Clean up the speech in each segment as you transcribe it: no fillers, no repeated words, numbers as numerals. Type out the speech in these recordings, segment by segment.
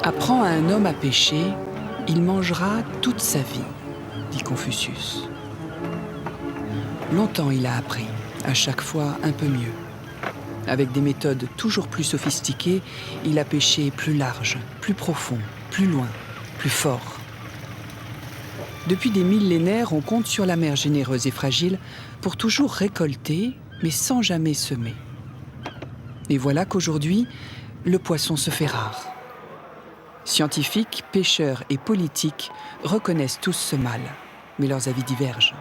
Apprends à un homme à pêcher, il mangera toute sa vie, dit Confucius. Longtemps il a appris, à chaque fois un peu mieux. Avec des méthodes toujours plus sophistiquées, il a pêché plus large, plus profond, plus loin, plus fort. Depuis des millénaires, on compte sur la mer généreuse et fragile pour toujours récolter, mais sans jamais semer. Et voilà qu'aujourd'hui, le poisson se fait rare. Scientifiques, pêcheurs et politiques reconnaissent tous ce mal, mais leurs avis divergent.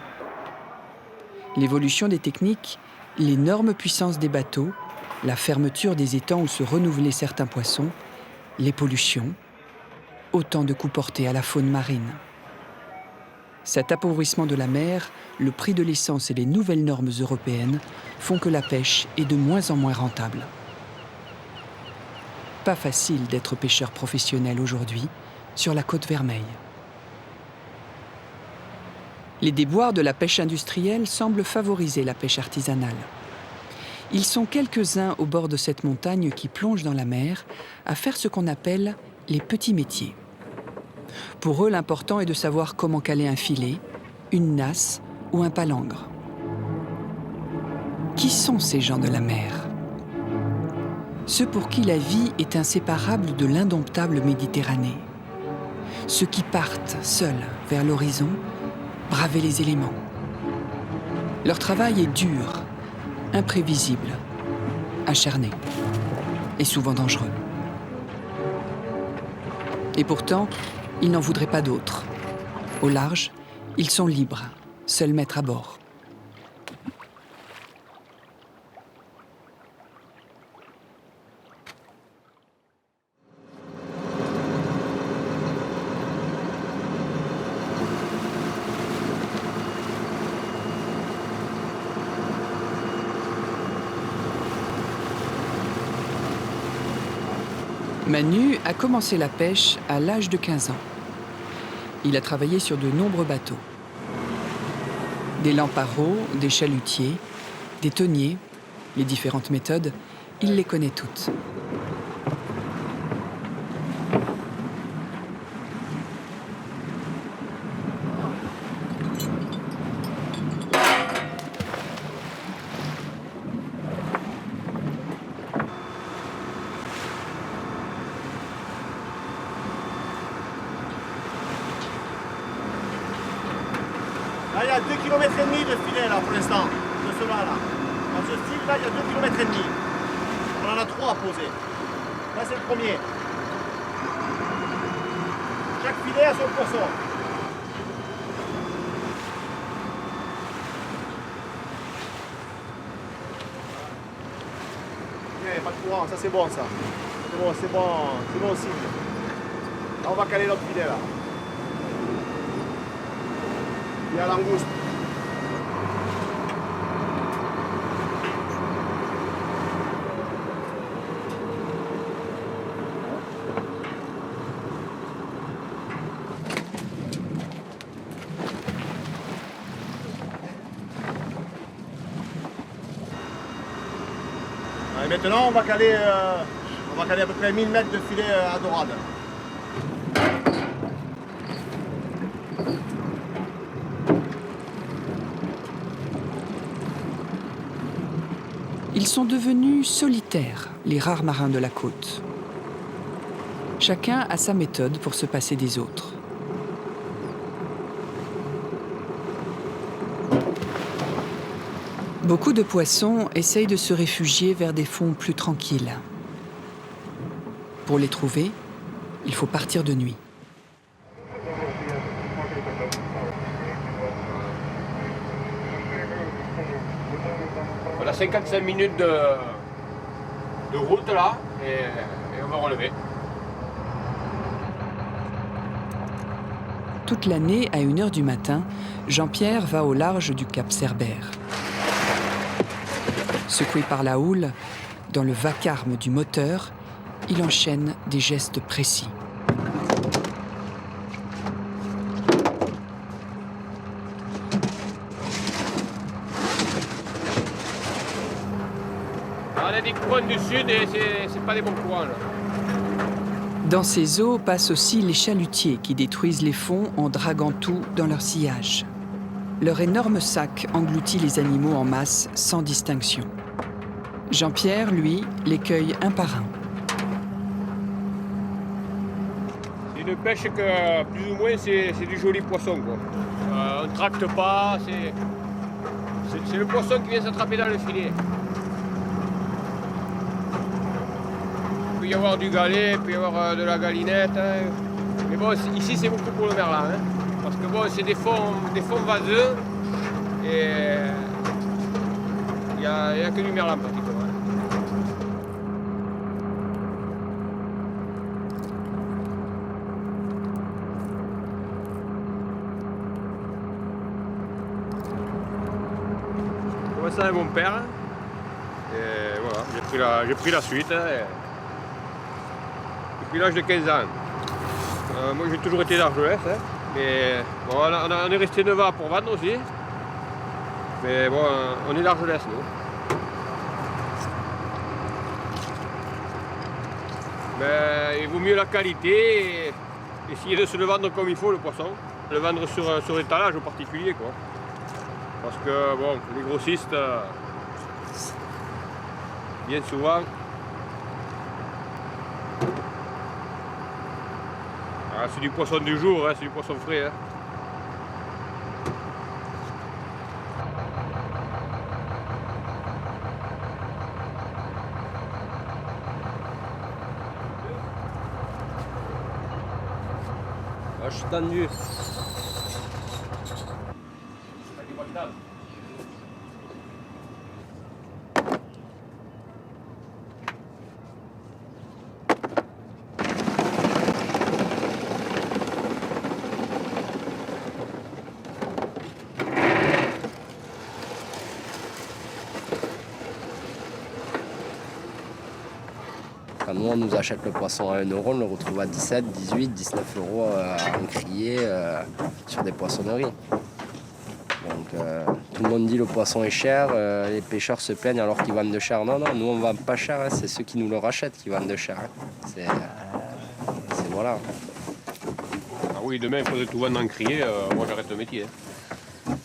L'évolution des techniques, l'énorme puissance des bateaux, la fermeture des étangs où se renouvelaient certains poissons, les pollutions, autant de coups portés à la faune marine. Cet appauvrissement de la mer, le prix de l'essence et les nouvelles normes européennes font que la pêche est de moins en moins rentable. Pas facile d'être pêcheur professionnel aujourd'hui sur la Côte Vermeille. Les déboires de la pêche industrielle semblent favoriser la pêche artisanale. Ils sont quelques-uns au bord de cette montagne qui plongent dans la mer à faire ce qu'on appelle les petits métiers. Pour eux, l'important est de savoir comment caler un filet, une nasse ou un palangre. Qui sont ces gens de la mer ? Ceux pour qui la vie est inséparable de l'indomptable Méditerranée. Ceux qui partent seuls vers l'horizon, braver les éléments. Leur travail est dur, imprévisible, acharné et souvent dangereux. Et pourtant, ils n'en voudraient pas d'autres. Au large, ils sont libres, seuls maîtres à bord. Manu a commencé la pêche à l'âge de 15 ans. Il a travaillé sur de nombreux bateaux. Des lamparos, des chalutiers, des tonniers, les différentes méthodes, il les connaît toutes. Là, il y a 2,5 km de filet là, pour l'instant, de cela là. Dans ce style là, il y a 2,5 km. On en a 3 à poser. Là, c'est le premier. Chaque filet a son poisson. Bien, il n'y a pas de courant, ça c'est bon ça. C'est bon aussi. Là, on va caler l'autre filet là. Il y a l'angouste. Et maintenant, on va caler à peu près 1000 mètres de filet à dorade. Ils sont devenus solitaires, les rares marins de la côte. Chacun a sa méthode pour se passer des autres. Beaucoup de poissons essayent de se réfugier vers des fonds plus tranquilles. Pour les trouver, il faut partir de nuit. On a 55 minutes de route là et on va relever. Toute l'année, à 1h du matin, Jean-Pierre va au large du cap Cerbère. Secoué par la houle, dans le vacarme du moteur, il enchaîne des gestes précis. On a des courants du sud et c'est pas des bons courants là. Dans ces eaux passent aussi les chalutiers qui détruisent les fonds en draguant tout dans leur sillage. Leur énorme sac engloutit les animaux en masse sans distinction. Jean-Pierre, lui, les cueille un par un. C'est une pêche que, plus ou moins, c'est du joli poisson, quoi. On ne tracte pas, c'est le poisson qui vient s'attraper dans le filet. Il peut y avoir du galet, il peut y avoir de la galinette. Hein. Mais bon, ici, c'est beaucoup pour le merlan. Hein. Parce que bon, c'est des fonds vaseux et il n'y a que du merlan pratiquement. Ça avec mon père et voilà, j'ai pris la suite hein, depuis l'âge de 15 ans. Moi j'ai toujours été d'Argelès, hein, mais bon, on est resté 9 ans pour vendre aussi, mais bon, on est d'Argelès nous. Mais il vaut mieux la qualité et essayer de se le vendre comme il faut le poisson, le vendre sur étalage au particulier quoi. Parce que bon, les grossistes, bien souvent, c'est du poisson du jour, hein, c'est du poisson frais. Hein. Ah, je suis tendu. Quand nous, on nous achète le poisson à 1 €, on le retrouve à 17, 18, 19 € en criée sur des poissonneries. Donc tout le monde dit le poisson est cher, les pêcheurs se plaignent alors qu'ils vendent de cher. Non, nous on vend pas cher, hein, c'est ceux qui nous le rachètent qui vendent de cher. Hein. C'est voilà. Ah oui, demain il faudrait tout vendre en criée, moi j'arrête le métier. Hein.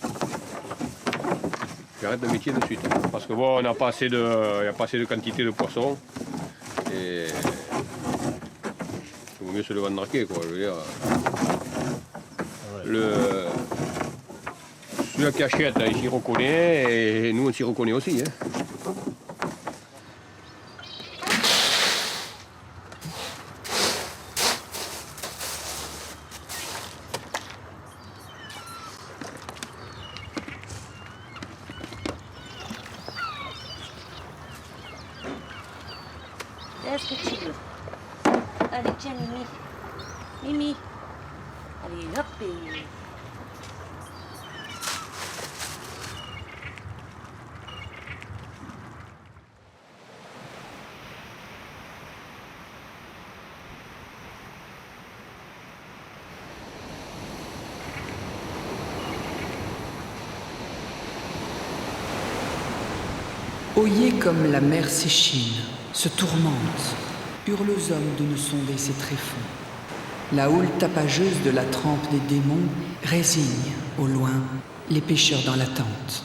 J'arrête le métier de suite. Parce que bon, il n'y a pas assez de quantité de poissons. Et il vaut mieux se le vendre narqué, quoi. Je veux dire. Celui qui achète, il s'y reconnaît et nous on s'y reconnaît aussi. Hein. Est-ce que tu veux? Allez, tiens, Mimi. Mimi. Allez, hop et... Oyez comme la mer s'échine, se tourmente, hurle aux hommes de nous sonder ses tréfonds. La houle tapageuse de la trempe des démons résigne, au loin, les pêcheurs dans l'attente.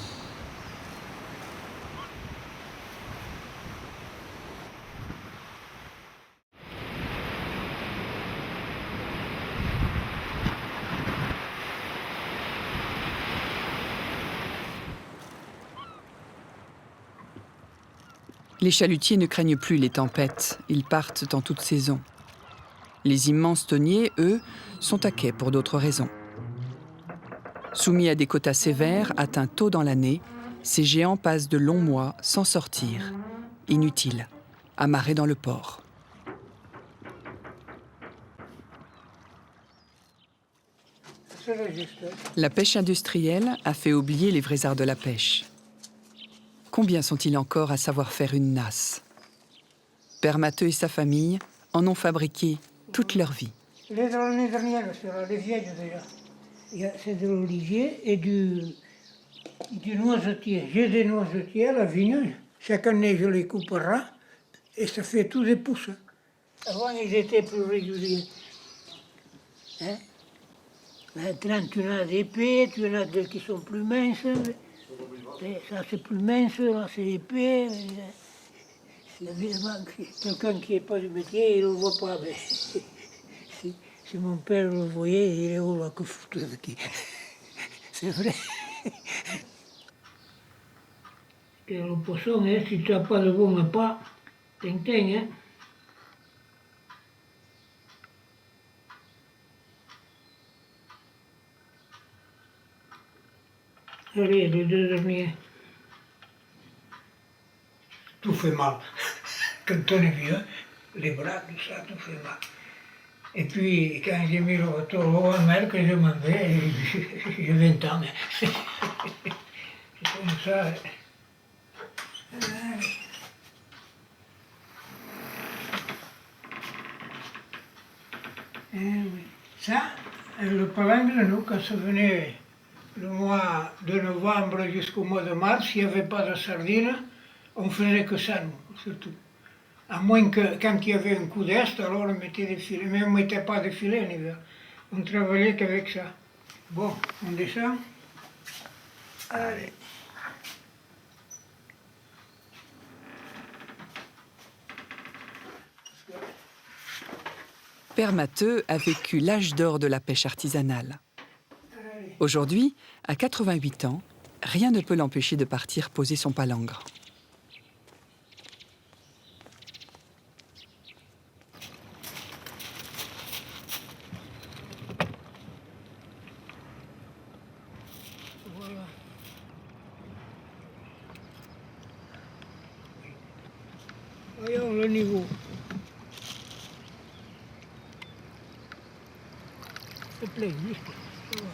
Les chalutiers ne craignent plus les tempêtes, ils partent en toute saison. Les immenses tonniers, eux, sont à quai pour d'autres raisons. Soumis à des quotas sévères, atteints tôt dans l'année, ces géants passent de longs mois sans sortir, inutiles, amarrés dans le port. La pêche industrielle a fait oublier les vrais arts de la pêche. Combien sont-ils encore à savoir faire une nasse? Père Matteux et sa famille en ont fabriqué toute leur vie. L'année dernière, sur les vieilles déjà, c'est de l'olivier et du noisetier. J'ai des noisetiers à la vigne. Chaque année, je les couperai et ça fait tous des pouces. Avant, ils étaient plus réguliers. Hein? Maintenant, tu en as d'épais, tu en as qui sont plus minces. Et ça, c'est plus mince, là, c'est épais. Évidemment, quelqu'un qui n'est pas du métier, il ne le voit pas. Mais si mon père le voyait, il est où là, que foutre qui. C'est vrai. Et le poisson, hein, si tu n'as pas de bon repas, ting-ting, hein. Allez, les deux derniers. Tout fait mal. Quand on est vieux, les bras, tout ça, tout fait mal. Et puis, quand j'ai mis le retour au mer, que je m'en vais, j'ai 20 ans. C'est comme ça. Oui. Ça, le palangre, nous, quand ça venait le mois de novembre jusqu'au mois de mars, s'il n'y avait pas de sardines, on faisait que ça, nous, surtout. À moins que quand il y avait un coup d'est, alors on mettait des filets. Mais on ne mettait pas de filets en hiver. On travaillait qu'avec ça. Bon, on descend. Allez. Père Matteux a vécu l'âge d'or de la pêche artisanale. Aujourd'hui, à 88 ans, rien ne peut l'empêcher de partir poser son palangre. Voilà. Voyons le niveau. C'est plein, juste. Voilà.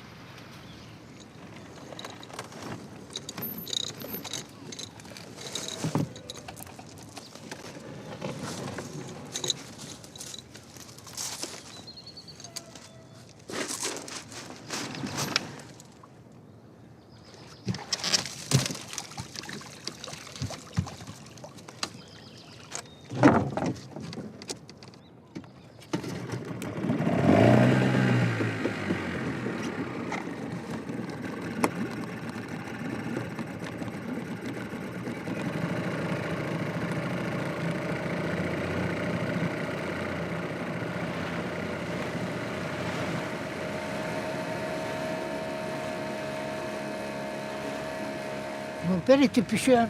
Mon père était pêcheur.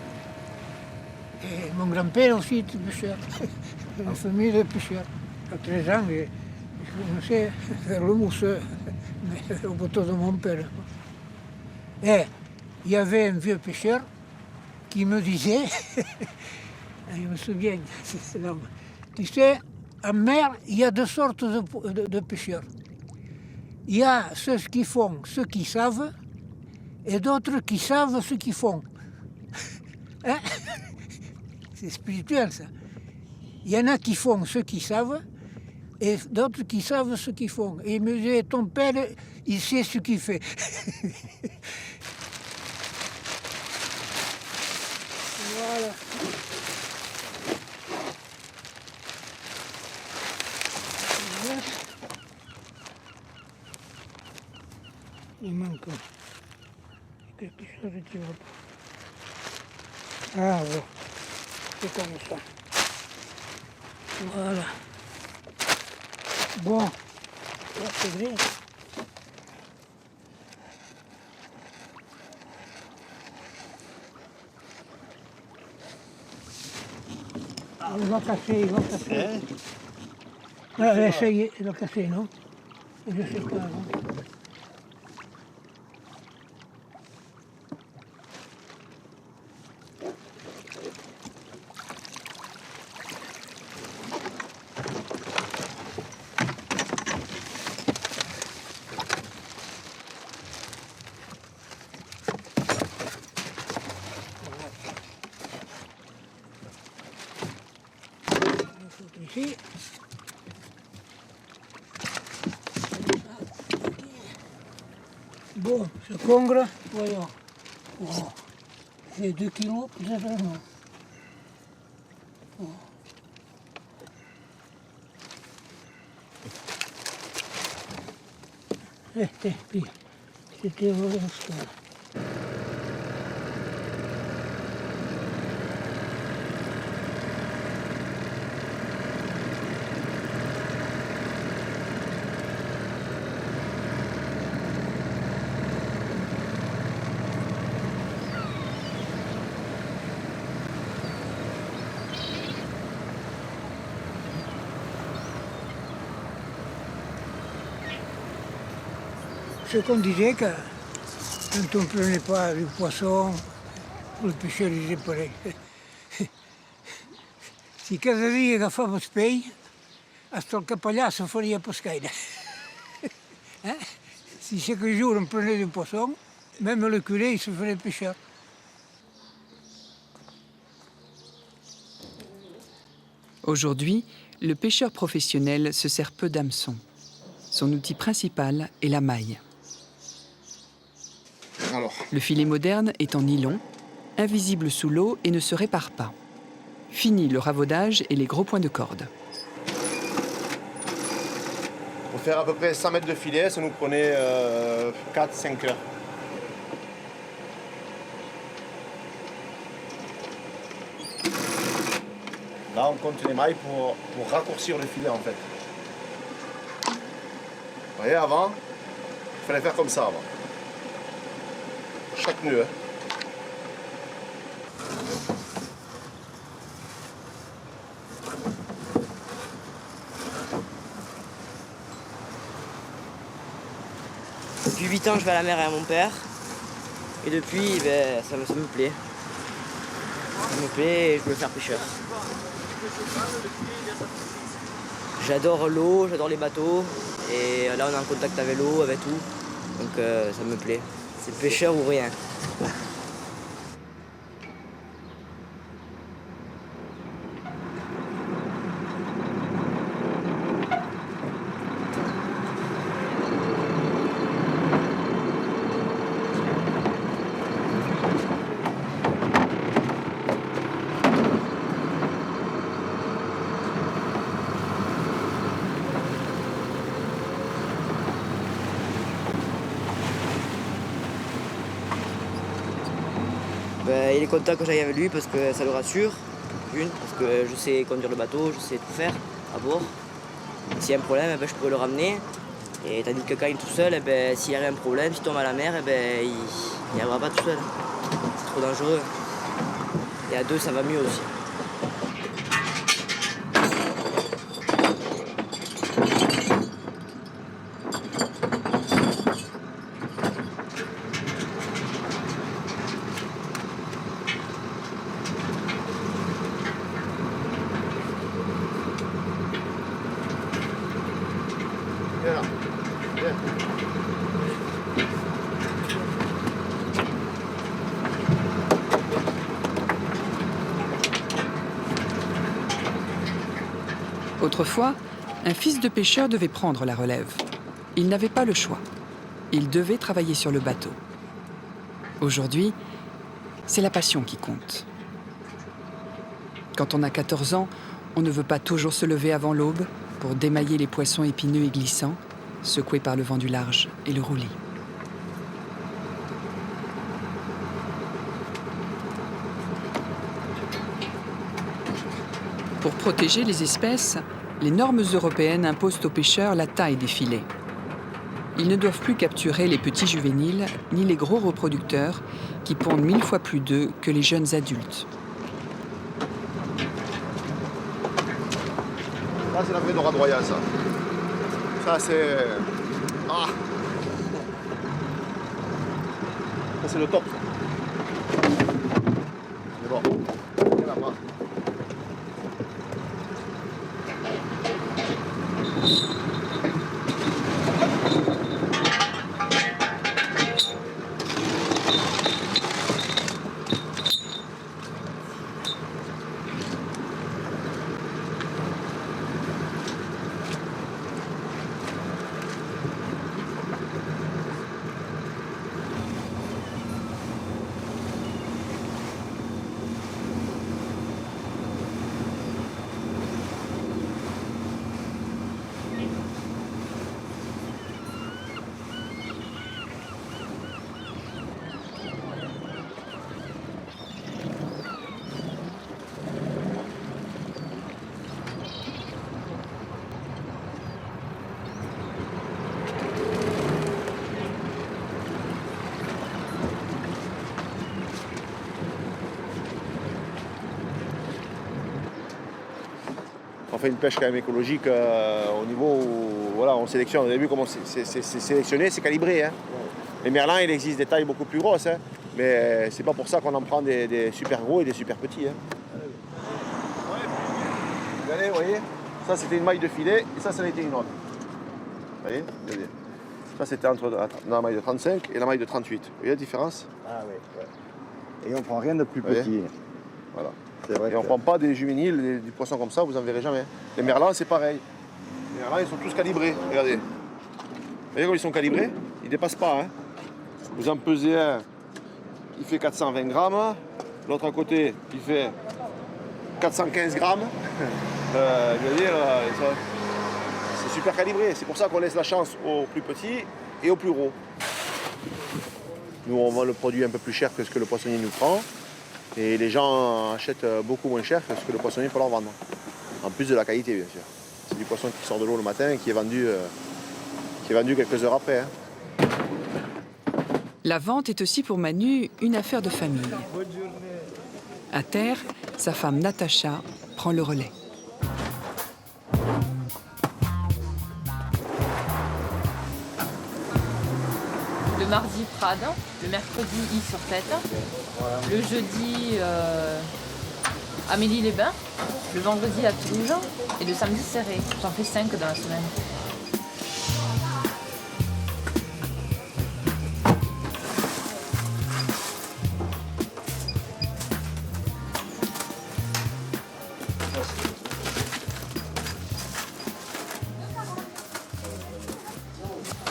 Et mon grand-père aussi était pêcheur. Une famille de pêcheurs. À 13 ans, je commençais à faire le mousseux, mais au bateau de mon père. Et il y avait un vieux pêcheur qui me disait, je me souviens, tu sais, en mer, il y a deux sortes de pêcheurs. Il y a ceux qui font ce qu'ils savent, et d'autres qui savent ce qu'ils font. Hein? C'est spirituel, ça. Il y en a qui font ce qu'ils savent, et d'autres qui savent ce qu'ils font. Et il me disait, ton père, il sait ce qu'il fait. Voilà. Il manque quelque chose qui va pas. Ah bon, c'est comme ça. Voilà. Bon, là c'est vrai. Il va casser, il va casser. Ah, ça y est, il va casser, non? Je sais pas, non? Ici. Bon, ce congre, voyons. Oh, j'ai 2 kilos, peut-être non. Oh. C'était volé ça. Ce qu'on disait, que quand on ne prenait pas du poisson, le pêcheur disait pareil. Si cada dia agafava pell, hasta el capellà se faria pescaire. Si chaque jour on prenait du poisson, même le curé il se ferait pêcheur. Aujourd'hui, le pêcheur professionnel se sert peu d'hameçons. Son outil principal est la maille. Alors, Le filet moderne est en nylon, invisible sous l'eau et ne se répare pas. Fini le ravaudage et les gros points de corde. pour faire à peu près 100 mètres de filet, ça nous prenait 4-5 heures. Là, on compte les mailles pour raccourcir le filet en fait. Vous voyez, avant, il fallait faire comme ça avant. Chaque nœud. Depuis 8 ans, je vais à la mer avec mon père. Et depuis, ça me plaît. Ça me plaît et je veux faire pêcheur. J'adore l'eau, j'adore les bateaux. Et là, on est en contact avec l'eau, avec tout. Donc ça me plaît. C'est pêcheur ou rien. Il est content que j'aille avec lui parce que ça le rassure. Parce que je sais conduire le bateau, je sais tout faire à bord. S'il y a un problème, je pourrais le ramener. Et tandis que quand il est tout seul, s'il y a un problème, s'il tombe à la mer, il n'y arrivera pas tout seul. C'est trop dangereux. Et à deux, ça va mieux aussi. Viens là. Viens. Autrefois, un fils de pêcheur devait prendre la relève. Il n'avait pas le choix. Il devait travailler sur le bateau. Aujourd'hui, c'est la passion qui compte. Quand on a 14 ans, on ne veut pas toujours se lever avant l'aube pour démailler les poissons épineux et glissants, secoués par le vent du large et le roulis. Pour protéger les espèces, les normes européennes imposent aux pêcheurs la taille des filets. Ils ne doivent plus capturer les petits juvéniles ni les gros reproducteurs qui pondent 1000 fois plus d'œufs que les jeunes adultes. Là, c'est la vraie dorade royale, ça. Ça, c'est... Ah! Ça, c'est le top. Mais bon, viens là-bas. fait une pêche quand même écologique au niveau où voilà, on sélectionne. Vous avez vu comment c'est sélectionné, c'est calibré. Hein. Les merlans, il existe des tailles beaucoup plus grosses, hein, mais c'est pas pour ça qu'on en prend des super gros et des super petits. Hein. Regardez, vous voyez, ça c'était une maille de filet et ça en était une autre. Vous voyez, regardez. Ça c'était entre la maille de 35 et la maille de 38. Vous voyez la différence? Ah oui. Ouais. Et on prend rien de plus petit. Voilà. C'est vrai. Et on ne prend pas des juvéniles, du poisson comme ça, vous n'en verrez jamais. Les merlans, c'est pareil. Les merlans, ils sont tous calibrés. Regardez. Vous voyez comme ils sont calibrés? Ils ne dépassent pas. Hein. Vous en pesez un, il fait 420 grammes. L'autre à côté, il fait 415 grammes. Je veux dire, c'est super calibré. C'est pour ça qu'on laisse la chance aux plus petits et aux plus gros. Nous, on vend le produit un peu plus cher que ce que le poissonnier nous prend. Et les gens achètent beaucoup moins cher que ce que le poissonnier peut leur vendre. En plus de la qualité, bien sûr. C'est du poisson qui sort de l'eau le matin et qui est vendu quelques heures après. Hein. La vente est aussi pour Manu une affaire de famille. À terre, sa femme Natacha prend le relais. Le mardi, Prades. Le mercredi, Île sur Tête. Le jeudi, Amélie-les-Bains. Le vendredi, à Toulouse. Et le samedi, Serré. J'en fais 5 dans la semaine.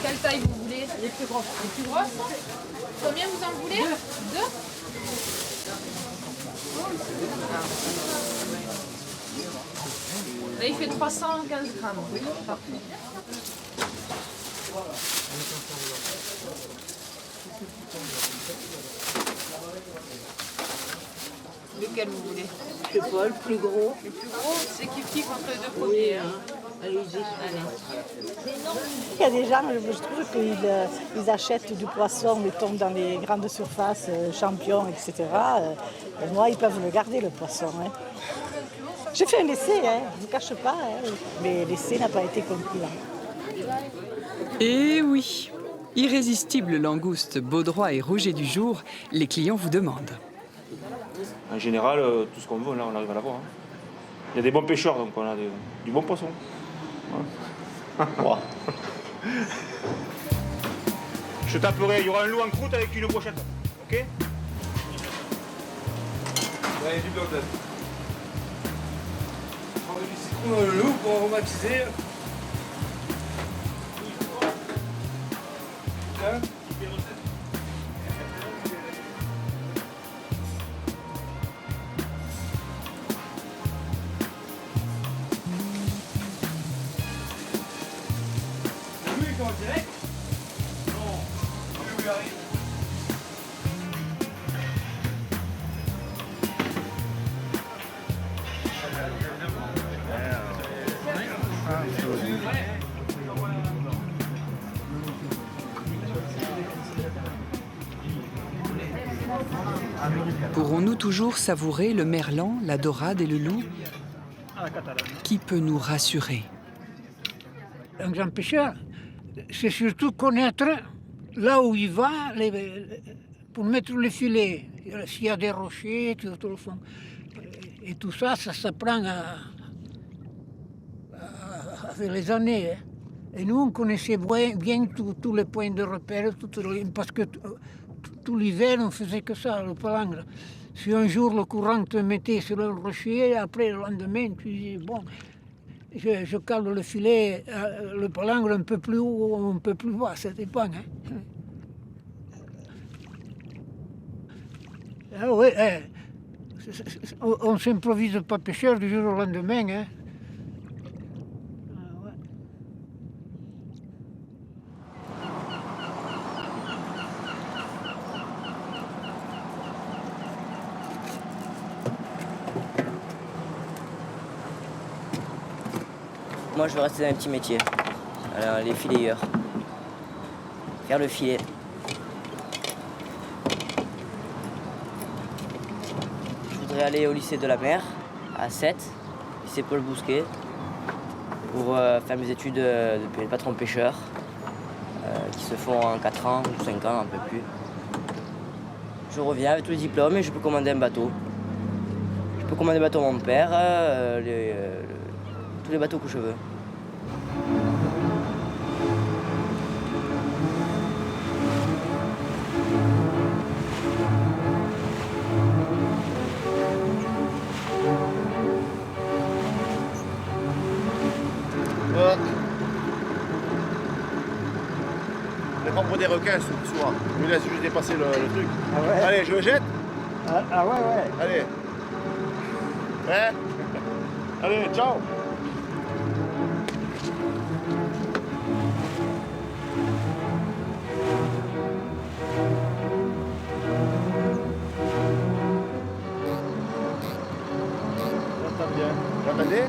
Quelle taille vous voulez? Les plus grosses. Les plus grosses? Combien vous en voulez? Deux. Là, il fait 315 grammes. Parfait. Lequel vous voulez? Je sais pas, le plus gros. Le plus gros, c'est kiff entre les deux premiers. Hein. Allez-y. Allez. Il y a des gens, je trouve qu'ils achètent du poisson, mettons, dans les grandes surfaces, champions, etc. Et moi, ils peuvent le garder, le poisson. Hein. J'ai fait un essai, hein, je ne vous cache pas, hein, mais l'essai n'a pas été concluant. Et oui, irrésistible langouste, baudroie et rouget du jour, les clients vous demandent. En général, tout ce qu'on veut, là, on arrive à l'avoir. Hein. Il y a des bons pêcheurs, donc on a du bon poisson. Wow. Je taperai, il y aura un loup en croûte avec une brochette. Ok? Allez, du blanc d'œuf. On va du citron dans le loup pour aromatiser. Hein? En direct? Non, où il arrive. Pourrons-nous toujours savourer le merlan, la dorade et le loup? Qui peut nous rassurer? Un grand pêcheur, c'est surtout connaître là où il va pour mettre le filet. S'il y a des rochers, tout le fond. Et tout ça, ça s'apprend avec les années. Hein. Et nous, on connaissait bien tous les points de repère, parce que tout l'hiver, on faisait que ça, le palangre. Si un jour le courant te mettait sur le rocher, après le lendemain, tu dis, bon, je cale le filet, le palangre un peu plus haut ou un peu plus bas, ça dépend. Hein. Ah oui, on ne s'improvise pas pêcheur du jour au lendemain. Hein. Moi, je veux rester dans un petit métier. Alors, les filayeurs. Faire le filet. Je voudrais aller au lycée de la mer, à 7, lycée Paul Bousquet. pour faire mes études de patron pêcheur qui se font en 4 ans ou 5 ans, un peu plus. Je reviens avec tous les diplômes et je peux commander un bateau. Je peux commander un bateau à mon père, tous les bateaux que je veux. Les prends pour des requins souvent. Je me laisse juste dépasser le truc. Ah ouais. Allez, je le jette. Ah ouais, ouais. Allez. Ouais. Allez, ciao. J'entends bien. Vous entendez?